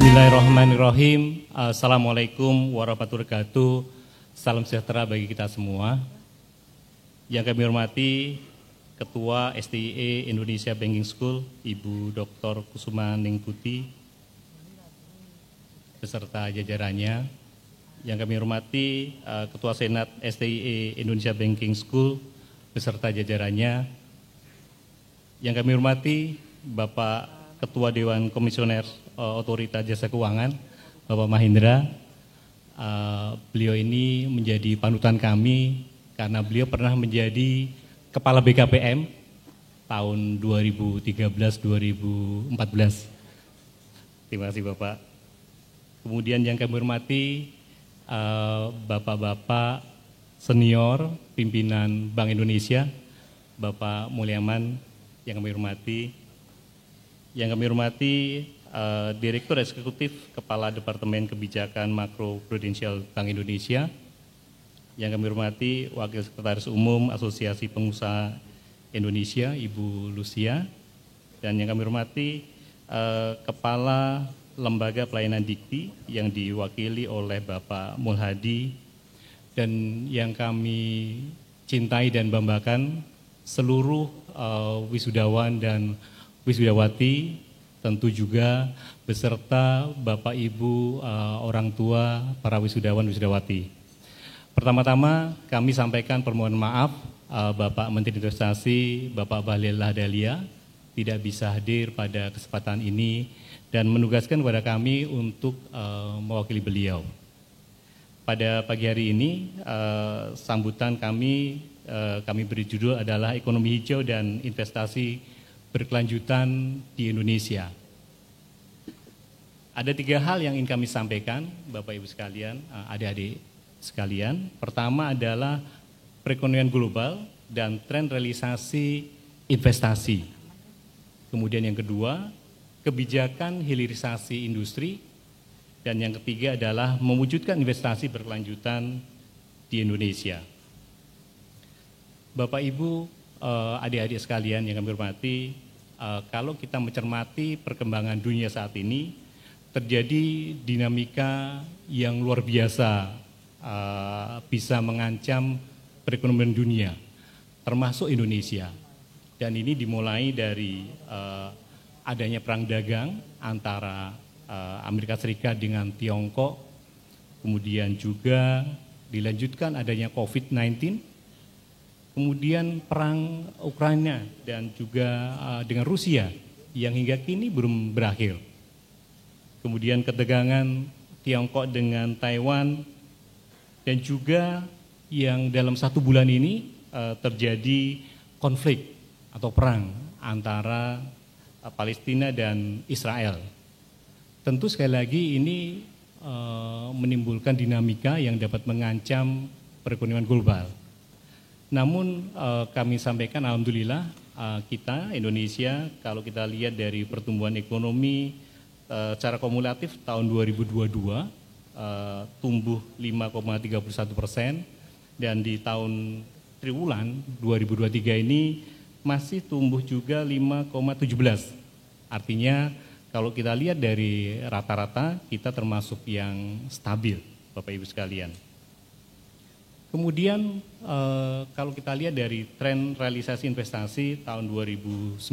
Bismillahirrahmanirrahim. Assalamualaikum warahmatullahi wabarakatuh. Salam sejahtera bagi kita semua. Yang kami hormati Ketua STIE Indonesia Banking School, Ibu Dr. Kusuma Ningputi, beserta jajarannya. Yang kami hormati Ketua Senat STIE Indonesia Banking School, beserta jajarannya. Yang kami hormati Bapak Ketua Dewan Komisioner Otorita Jasa Keuangan, Bapak Mahendra. Beliau ini menjadi panutan kami karena beliau pernah menjadi Kepala BKPM tahun 2013-2014. Terima kasih Bapak. Kemudian yang kami hormati Bapak-Bapak senior pimpinan Bank Indonesia, Bapak Mulyaman yang kami hormati. Yang kami hormati Direktur Eksekutif Kepala Departemen Kebijakan Makro Prudensial Bank Indonesia. Yang kami hormati Wakil Sekretaris Umum Asosiasi Pengusaha Indonesia, Ibu Lucia. Dan yang kami hormati Kepala Lembaga Pelayanan Dikti yang diwakili oleh Bapak Mulhadi. Dan yang kami cintai dan banggakan seluruh wisudawan dan wisudawati, tentu juga beserta Bapak Ibu orang tua para wisudawan wisudawati. Pertama-tama kami sampaikan permohonan maaf Bapak Menteri Investasi, Bapak Bahlil Lahadalia tidak bisa hadir pada kesempatan ini dan menugaskan kepada kami untuk mewakili beliau. Pada pagi hari ini sambutan kami beri judul adalah Ekonomi Hijau dan Investasi Berkelanjutan di Indonesia. Ada 3 hal yang ingin kami sampaikan, Bapak Ibu sekalian, adik-adik sekalian. Pertama adalah perekonomian global dan tren realisasi investasi. Kemudian yang kedua, kebijakan hilirisasi industri. Dan yang ketiga adalah mewujudkan investasi berkelanjutan di Indonesia. Bapak Ibu, adik-adik sekalian yang kami hormati, kalau kita mencermati perkembangan dunia saat ini, terjadi dinamika yang luar biasa bisa mengancam perekonomian dunia, termasuk Indonesia. Dan ini dimulai dari adanya perang dagang antara Amerika Serikat dengan Tiongkok, kemudian juga dilanjutkan adanya COVID-19, kemudian perang Ukraina dan juga dengan Rusia yang hingga kini belum berakhir. Kemudian ketegangan Tiongkok dengan Taiwan dan juga yang dalam 1 bulan ini terjadi konflik atau perang antara Palestina dan Israel. Tentu sekali lagi ini menimbulkan dinamika yang dapat mengancam perekonomian global. Namun kami sampaikan alhamdulillah kita Indonesia kalau kita lihat dari pertumbuhan ekonomi secara kumulatif tahun 2022 tumbuh 5,31% dan di tahun triwulan 2023 ini masih tumbuh juga 5,17. Artinya kalau kita lihat dari rata-rata kita termasuk yang stabil, Bapak Ibu sekalian. Kemudian kalau kita lihat dari tren realisasi investasi tahun 2019-2022,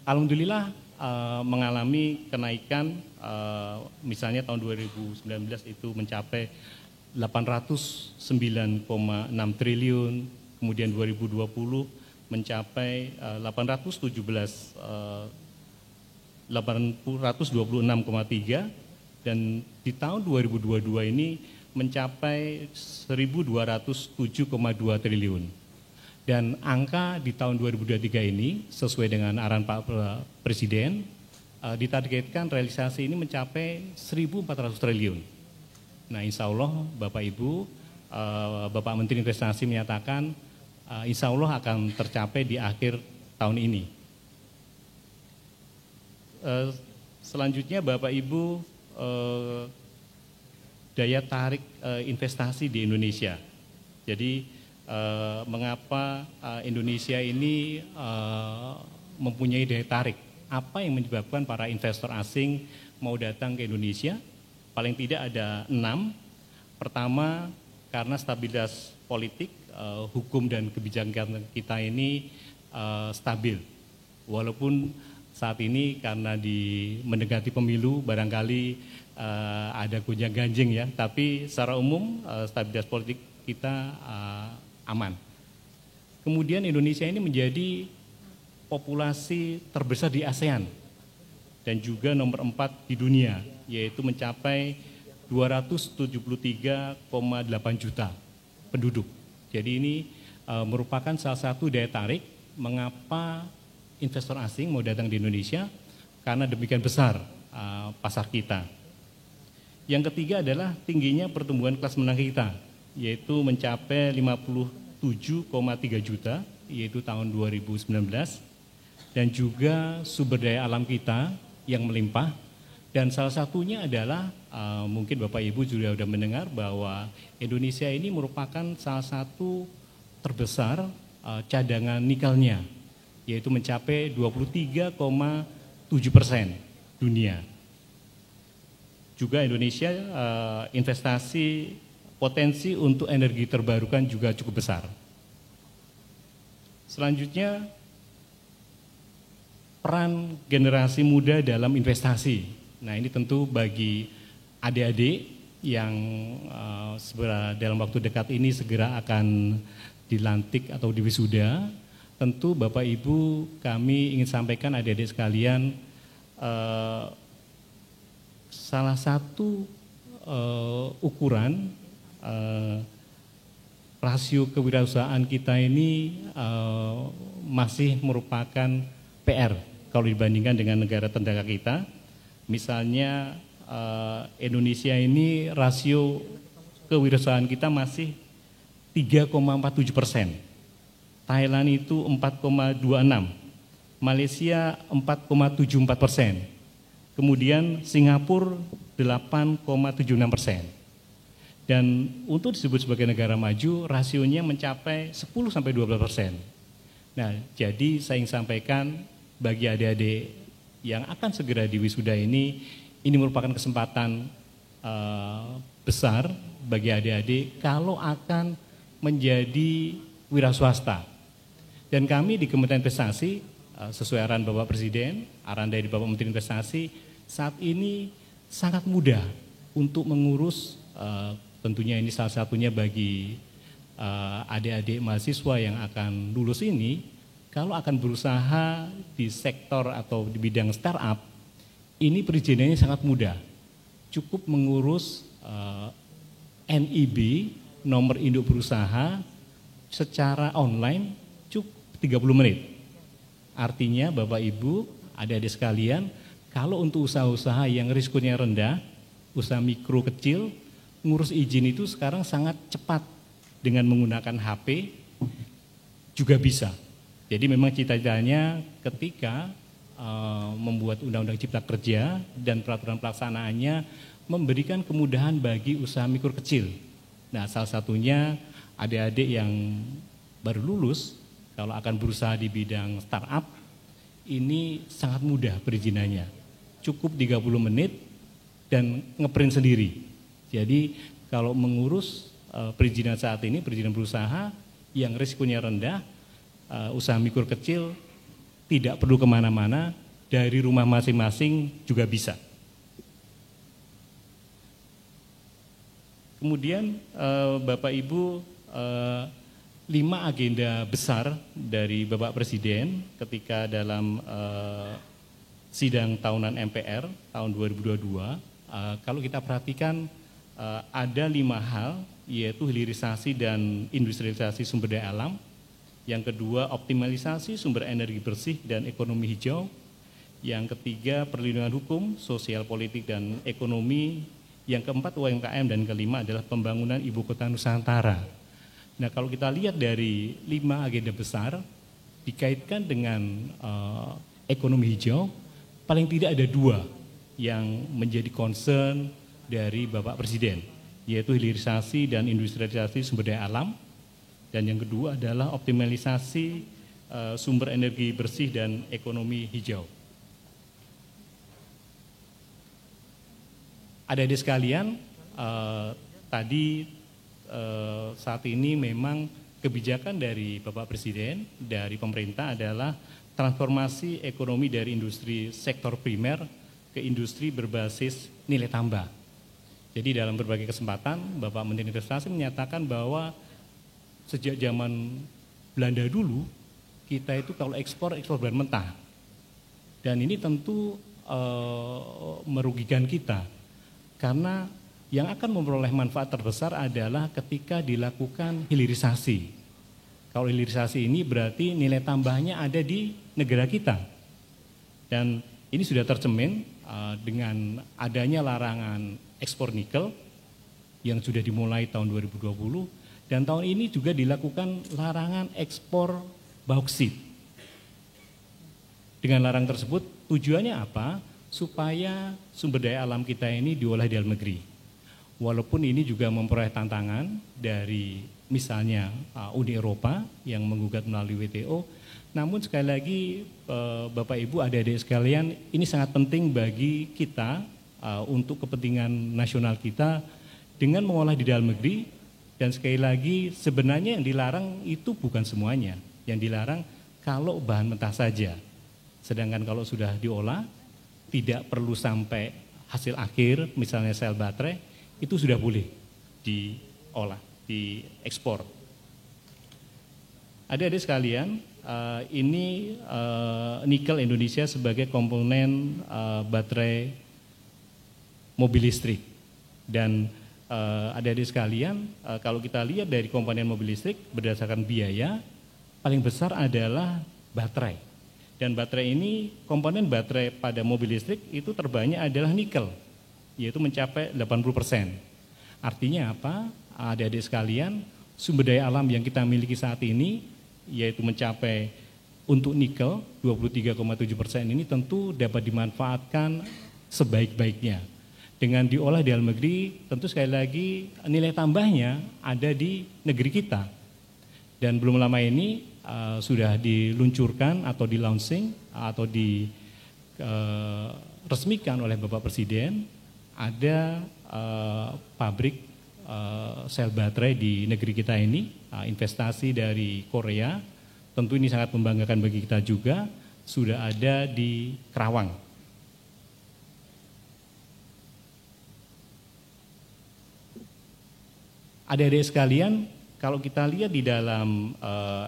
alhamdulillah mengalami kenaikan, misalnya tahun 2019 itu mencapai 809,6 triliun, kemudian 2020 mencapai 826,3 dan di tahun 2022 ini mencapai 1.207,2 triliun. Dan angka di tahun 2023 ini sesuai dengan arahan Pak Presiden ditargetkan realisasi ini mencapai 1.400 triliun. Nah insya Allah Bapak Ibu, Bapak Menteri Investasi menyatakan insya Allah akan tercapai di akhir tahun ini. Selanjutnya Bapak Ibu, daya tarik investasi di Indonesia. Jadi mengapa Indonesia ini mempunyai daya tarik apa yang menyebabkan para investor asing mau datang ke Indonesia? Paling tidak ada 6. Pertama, karena stabilitas politik, hukum dan kebijakan kita ini stabil. Walaupun saat ini karena mendekati pemilu barangkali ada gonjang-ganjing ya, tapi secara umum stabilitas politik kita aman. Kemudian Indonesia ini menjadi populasi terbesar di ASEAN dan juga nomor 4 di dunia, yaitu mencapai 273,8 juta penduduk. Jadi ini merupakan salah satu daya tarik mengapa investor asing mau datang di Indonesia, karena demikian besar pasar kita. Yang ketiga adalah tingginya pertumbuhan kelas menengah kita, yaitu mencapai 57,3 juta, yaitu tahun 2019, dan juga sumber daya alam kita yang melimpah. Dan salah satunya adalah mungkin Bapak Ibu juga sudah mendengar bahwa Indonesia ini merupakan salah satu terbesar cadangan nikelnya, yaitu mencapai 23,7% dunia. Juga Indonesia investasi potensi untuk energi terbarukan juga cukup besar. Selanjutnya, peran generasi muda dalam investasi. Nah, ini tentu bagi adik-adik yang dalam waktu dekat ini segera akan dilantik atau diwisuda, tentu Bapak Ibu kami ingin sampaikan adik-adik sekalian, salah satu ukuran rasio kewirausahaan kita ini masih merupakan PR kalau dibandingkan dengan negara tetangga kita. Misalnya Indonesia ini rasio kewirausahaan kita masih 3,47%, Thailand itu 4,26%, Malaysia 4,74%, kemudian Singapura 8,76%. Dan untuk disebut sebagai negara maju, rasionya mencapai 10-12%. Nah, jadi saya ingin sampaikan bagi adik-adik yang akan segera diwisuda ini merupakan kesempatan besar bagi adik-adik kalau akan menjadi wira swasta. Dan kami di Kementerian Investasi, sesuai arahan Bapak Presiden, arahan dari Bapak Menteri Investasi, saat ini sangat mudah untuk mengurus, tentunya ini salah satunya bagi adik-adik mahasiswa yang akan lulus ini, kalau akan berusaha di sektor atau di bidang startup, ini perizinannya sangat mudah. Cukup mengurus NIB, nomor induk berusaha, secara online cukup 30 menit. Artinya Bapak Ibu, adik-adik sekalian, kalau untuk usaha-usaha yang risikonya rendah, usaha mikro kecil, ngurus izin itu sekarang sangat cepat dengan menggunakan HP juga bisa. Jadi memang cita-citanya ketika membuat Undang-Undang Cipta Kerja dan peraturan pelaksanaannya memberikan kemudahan bagi usaha mikro kecil. Nah, salah satunya adik-adik yang baru lulus kalau akan berusaha di bidang startup ini sangat mudah perizinannya. Cukup 30 menit dan ngeprint sendiri. Jadi kalau mengurus perizinan saat ini, perizinan berusaha yang risikonya rendah, usaha mikro kecil tidak perlu kemana-mana, dari rumah masing-masing juga bisa. Kemudian Bapak Ibu, 5 agenda besar dari Bapak Presiden ketika dalam sidang tahunan MPR tahun 2022, kalau kita perhatikan ada 5 hal, yaitu hilirisasi dan industrialisasi sumber daya alam. Yang kedua, optimalisasi sumber energi bersih dan ekonomi hijau. Yang ketiga, perlindungan hukum, sosial politik dan ekonomi. Yang keempat, UMKM, dan kelima adalah pembangunan ibu kota Nusantara. Nah, kalau kita lihat dari 5 agenda besar dikaitkan dengan ekonomi hijau, paling tidak ada 2 yang menjadi concern dari Bapak Presiden, yaitu hilirisasi dan industrialisasi sumber daya alam. Dan yang kedua adalah optimalisasi sumber energi bersih dan ekonomi hijau. Adik-adik sekalian, tadi saat ini memang kebijakan dari Bapak Presiden, dari pemerintah adalah transformasi ekonomi dari industri sektor primer ke industri berbasis nilai tambah. Jadi dalam berbagai kesempatan, Bapak Menteri Investasi menyatakan bahwa sejak zaman Belanda dulu, kita itu kalau ekspor bahan mentah. Dan ini tentu merugikan kita, karena yang akan memperoleh manfaat terbesar adalah ketika dilakukan hilirisasi. Kalau hilirisasi ini berarti nilai tambahnya ada di negara kita. Dan ini sudah tercermin dengan adanya larangan ekspor nikel yang sudah dimulai tahun 2020, dan tahun ini juga dilakukan larangan ekspor bauksit. Dengan larangan tersebut tujuannya apa? Supaya sumber daya alam kita ini diolah di dalam negeri. Walaupun ini juga memperoleh tantangan dari misalnya Uni Eropa yang menggugat melalui WTO, namun sekali lagi Bapak Ibu adik-adik sekalian, ini sangat penting bagi kita untuk kepentingan nasional kita dengan mengolah di dalam negeri. Dan sekali lagi sebenarnya yang dilarang itu bukan semuanya, yang dilarang kalau bahan mentah saja. Sedangkan kalau sudah diolah tidak perlu sampai hasil akhir, misalnya sel baterai, itu sudah boleh diolah, diekspor. Adik-adik sekalian, ini nikel Indonesia sebagai komponen baterai mobil listrik. Dan adik-adik sekalian, kalau kita lihat dari komponen mobil listrik berdasarkan biaya, paling besar adalah baterai. Dan baterai ini, komponen baterai pada mobil listrik itu terbanyak adalah nikel, yaitu mencapai 80%. Artinya apa? Adik-adik sekalian, sumber daya alam yang kita miliki saat ini, yaitu mencapai untuk nikel 23,7% ini tentu dapat dimanfaatkan sebaik-baiknya. Dengan diolah di dalam negeri, tentu sekali lagi nilai tambahnya ada di negeri kita. Dan belum lama ini sudah diluncurkan atau di-launching atau diresmikan oleh Bapak Presiden, ada pabrik sel baterai di negeri kita ini, investasi dari Korea. Tentu ini sangat membanggakan bagi kita juga, sudah ada di Kerawang. Adik-adik sekalian, kalau kita lihat di dalam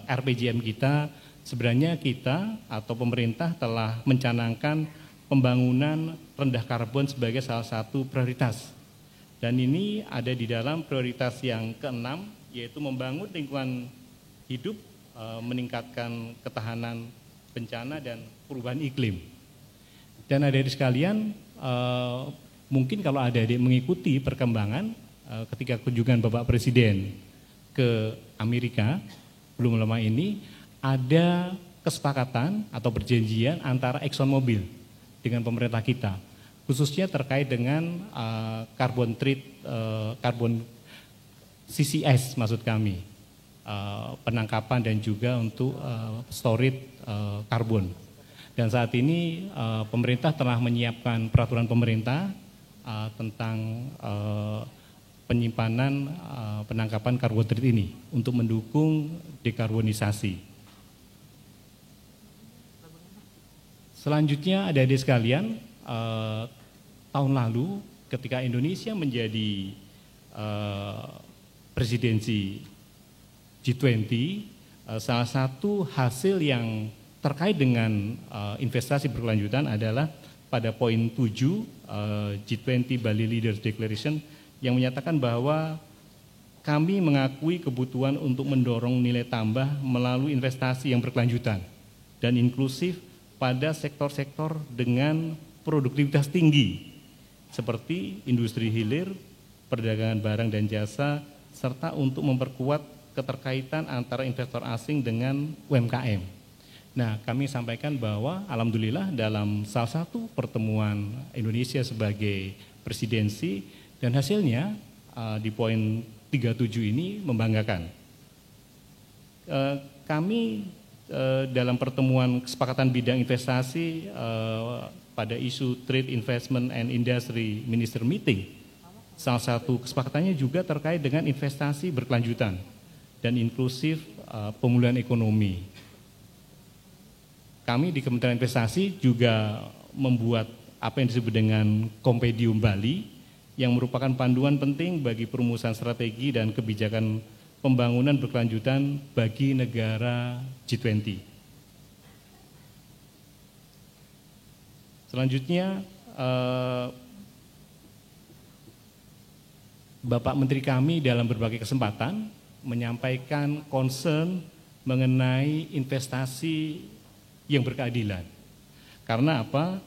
RPJM kita, sebenarnya kita atau pemerintah telah mencanangkan pembangunan rendah karbon sebagai salah satu prioritas. Dan ini ada di dalam prioritas yang keenam, yaitu membangun lingkungan hidup, meningkatkan ketahanan bencana dan perubahan iklim. Dan adik-adik sekalian, mungkin kalau adik-adik mengikuti perkembangan ketika kunjungan Bapak Presiden ke Amerika belum lama ini, ada kesepakatan atau perjanjian antara ExxonMobil dengan pemerintah kita, khususnya terkait dengan carbon CCS maksud kami, penangkapan dan juga untuk storage karbon. Dan saat ini pemerintah telah menyiapkan peraturan pemerintah tentang penyimpanan penangkapan karbohidrat ini untuk mendukung dekarbonisasi. Selanjutnya adik-adik sekalian, tahun lalu ketika Indonesia menjadi presidensi G20, salah satu hasil yang terkait dengan investasi berkelanjutan adalah pada poin 7 G20 Bali Leaders Declaration yang menyatakan bahwa kami mengakui kebutuhan untuk mendorong nilai tambah melalui investasi yang berkelanjutan dan inklusif pada sektor-sektor dengan produktivitas tinggi seperti industri hilir, perdagangan barang dan jasa, serta untuk memperkuat keterkaitan antara investor asing dengan UMKM. Nah, kami sampaikan bahwa alhamdulillah dalam salah satu pertemuan Indonesia sebagai presidensi, dan hasilnya di poin 37 ini membanggakan. Kami dalam pertemuan kesepakatan bidang investasi pada isu Trade, Investment and Industry Minister Meeting. Salah satu kesepakatannya juga terkait dengan investasi berkelanjutan dan inklusif pemulihan ekonomi. Kami di Kementerian Investasi juga membuat apa yang disebut dengan Kompendium Bali yang merupakan panduan penting bagi perumusan strategi dan kebijakan pembangunan berkelanjutan bagi negara G20. Selanjutnya, Bapak Menteri kami dalam berbagai kesempatan menyampaikan concern mengenai investasi yang berkeadilan. Karena apa?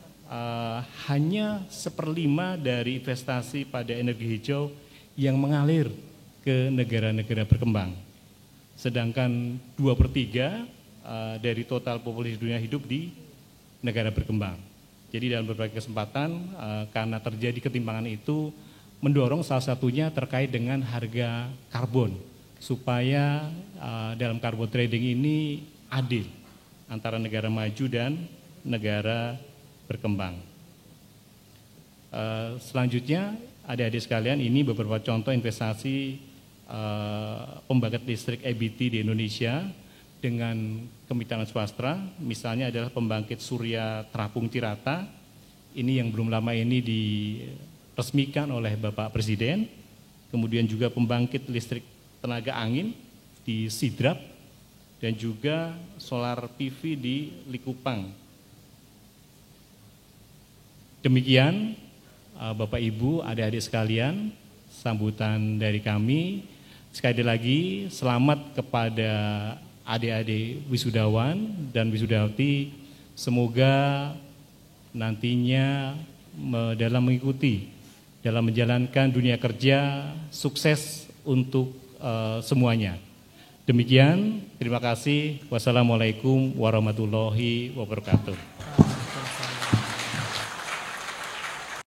Hanya 1/5 dari investasi pada energi hijau yang mengalir ke negara-negara berkembang. Sedangkan 2/3 dari total populasi dunia hidup di negara berkembang. Jadi dalam berbagai kesempatan karena terjadi ketimpangan itu mendorong salah satunya terkait dengan harga karbon supaya dalam carbon trading ini adil antara negara maju dan negara berkembang. Selanjutnya, adik-adik sekalian, ini beberapa contoh investasi pembangkit listrik EBT di Indonesia dengan kemitraan swasta. Misalnya adalah pembangkit surya terapung Cirata. Ini yang belum lama ini diresmikan oleh Bapak Presiden. Kemudian juga pembangkit listrik tenaga angin di Sidrap dan juga solar PV di Likupang. Demikian Bapak Ibu, adik-adik sekalian, sambutan dari kami. Sekali lagi selamat kepada adik-adik wisudawan dan wisudawati. Semoga nantinya dalam mengikuti, dalam menjalankan dunia kerja sukses untuk semuanya. Demikian, terima kasih. Wassalamualaikum warahmatullahi wabarakatuh.